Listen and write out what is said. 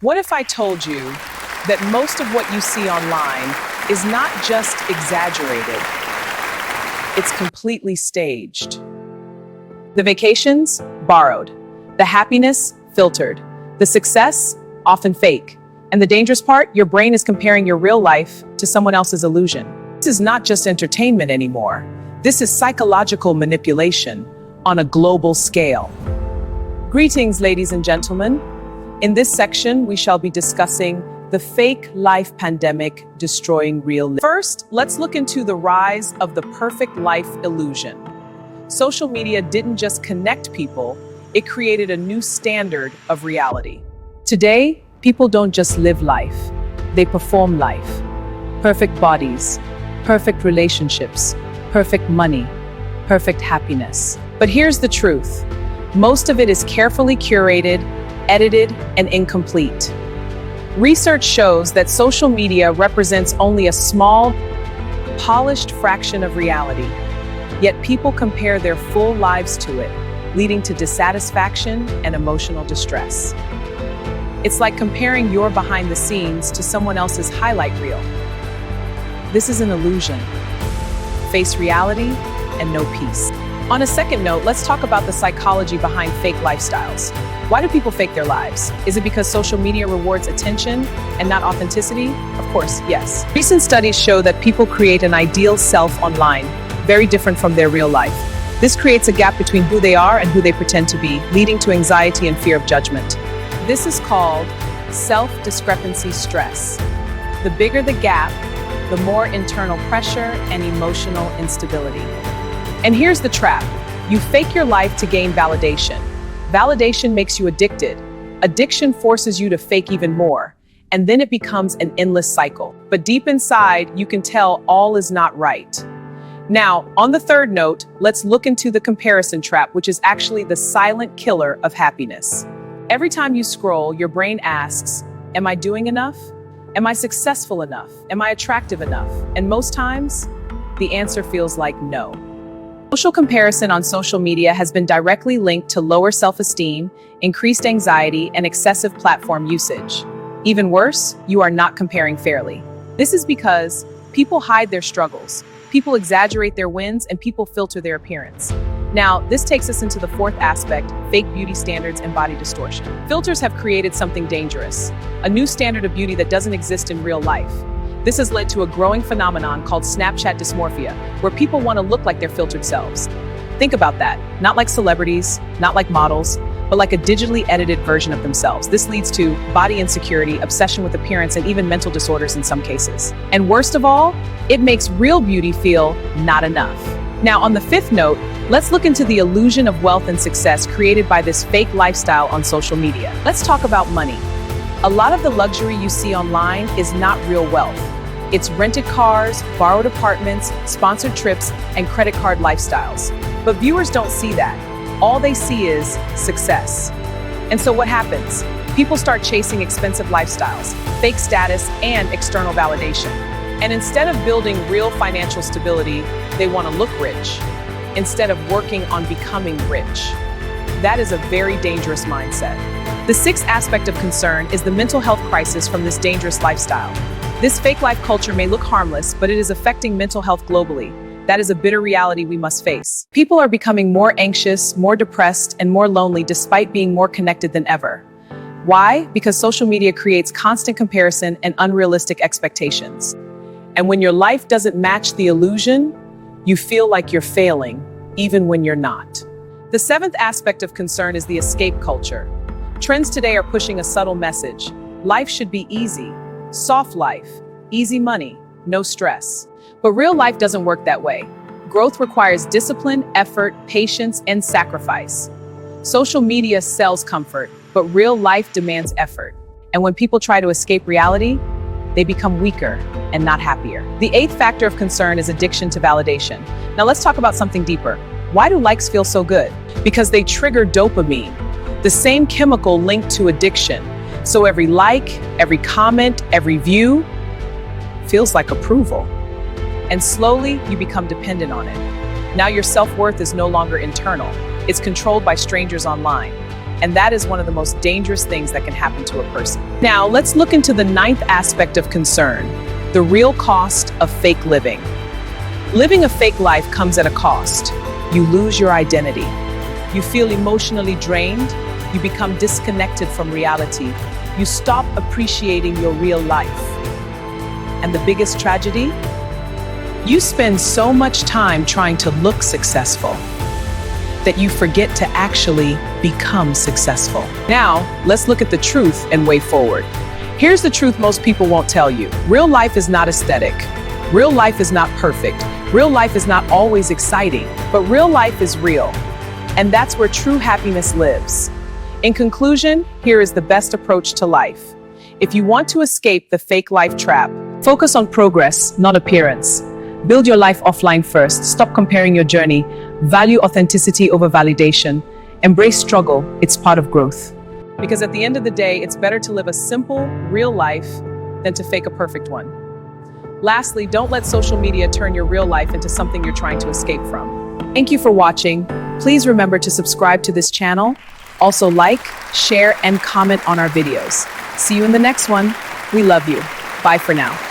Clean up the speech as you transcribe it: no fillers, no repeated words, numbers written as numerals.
What if I told you that most of what you see online is not just exaggerated, it's completely staged? The vacations, borrowed. The happiness, filtered. The success, often fake. And the dangerous part, your brain is comparing your real life to someone else's illusion. This is not just entertainment anymore. This is psychological manipulation on a global scale. Greetings, ladies and gentlemen. In this section, we shall be discussing the fake life pandemic destroying real life. First, let's look into the rise of the perfect life illusion. Social media didn't just connect people, it created a new standard of reality. Today, people don't just live life, they perform life. Perfect bodies, perfect relationships, perfect money, perfect happiness. But here's the truth. Most of it is carefully curated, edited, and incomplete. Research shows that social media represents only a small, polished fraction of reality. Yet people compare their full lives to it, leading to dissatisfaction and emotional distress. It's like comparing your behind the scenes to someone else's highlight reel. This is an illusion. Face reality and no peace. On a second note, let's talk about the psychology behind fake lifestyles. Why do people fake their lives? Is it because social media rewards attention and not authenticity? Of course, yes. Recent studies show that people create an ideal self online, very different from their real life. This creates a gap between who they are and who they pretend to be, leading to anxiety and fear of judgment. This is called self-discrepancy stress. The bigger the gap, the more internal pressure and emotional instability. And here's the trap. You fake your life to gain validation. Validation makes you addicted. Addiction forces you to fake even more, and then it becomes an endless cycle. But deep inside, you can tell all is not right. Now, on the third note, let's look into the comparison trap, which is actually the silent killer of happiness. Every time you scroll, your brain asks, am I doing enough? Am I successful enough? Am I attractive enough? And most times, the answer feels like no. Social comparison on social media has been directly linked to lower self-esteem, increased anxiety, and excessive platform usage. Even worse, you are not comparing fairly. This is because people hide their struggles, people exaggerate their wins, and people filter their appearance. Now, this takes us into the fourth aspect, fake beauty standards and body distortion. Filters have created something dangerous, a new standard of beauty that doesn't exist in real life. This has led to a growing phenomenon called Snapchat dysmorphia, where people want to look like their filtered selves. Think about that. Not like celebrities, not like models, but like a digitally edited version of themselves. This leads to body insecurity, obsession with appearance, and even mental disorders in some cases. And worst of all, it makes real beauty feel not enough. Now, on the fifth note, let's look into the illusion of wealth and success created by this fake lifestyle on social media. Let's talk about money. A lot of the luxury you see online is not real wealth. It's rented cars, borrowed apartments, sponsored trips, and credit card lifestyles. But viewers don't see that. All they see is success. And so what happens? People start chasing expensive lifestyles, fake status, and external validation. And instead of building real financial stability, they want to look rich, instead of working on becoming rich. That is a very dangerous mindset. The sixth aspect of concern is the mental health crisis from this dangerous lifestyle. This fake life culture may look harmless, but it is affecting mental health globally. That is a bitter reality we must face. People are becoming more anxious, more depressed, and more lonely despite being more connected than ever. Why? Because social media creates constant comparison and unrealistic expectations. And when your life doesn't match the illusion, you feel like you're failing, even when you're not. The seventh aspect of concern is the escape culture. Trends today are pushing a subtle message. Life should be easy, soft life, easy money, no stress. But real life doesn't work that way. Growth requires discipline, effort, patience, and sacrifice. Social media sells comfort, but real life demands effort. And when people try to escape reality, they become weaker and not happier. The eighth factor of concern is addiction to validation. Now let's talk about something deeper. Why do likes feel so good? Because they trigger dopamine, the same chemical linked to addiction. So every like, every comment, every view feels like approval. And slowly you become dependent on it. Now your self-worth is no longer internal. It's controlled by strangers online. And that is one of the most dangerous things that can happen to a person. Now, let's look into the ninth aspect of concern, the real cost of fake living. Living a fake life comes at a cost. You lose your identity. You feel emotionally drained. You become disconnected from reality. You stop appreciating your real life. And the biggest tragedy? You spend so much time trying to look successful that you forget to actually become successful. Now, let's look at the truth and way forward. Here's the truth most people won't tell you. Real life is not aesthetic. Real life is not perfect. Real life is not always exciting, but real life is real. And that's where true happiness lives. In conclusion, here is the best approach to life. If you want to escape the fake life trap, focus on progress, not appearance. Build your life offline first. Stop comparing your journey. Value authenticity over validation. Embrace struggle. It's part of growth. Because at the end of the day, it's better to live a simple, real life than to fake a perfect one. Lastly, don't let social media turn your real life into something you're trying to escape from. Thank you for watching. Please remember to subscribe to this channel. Also like, share, and comment on our videos. See you in the next one. We love you. Bye for now.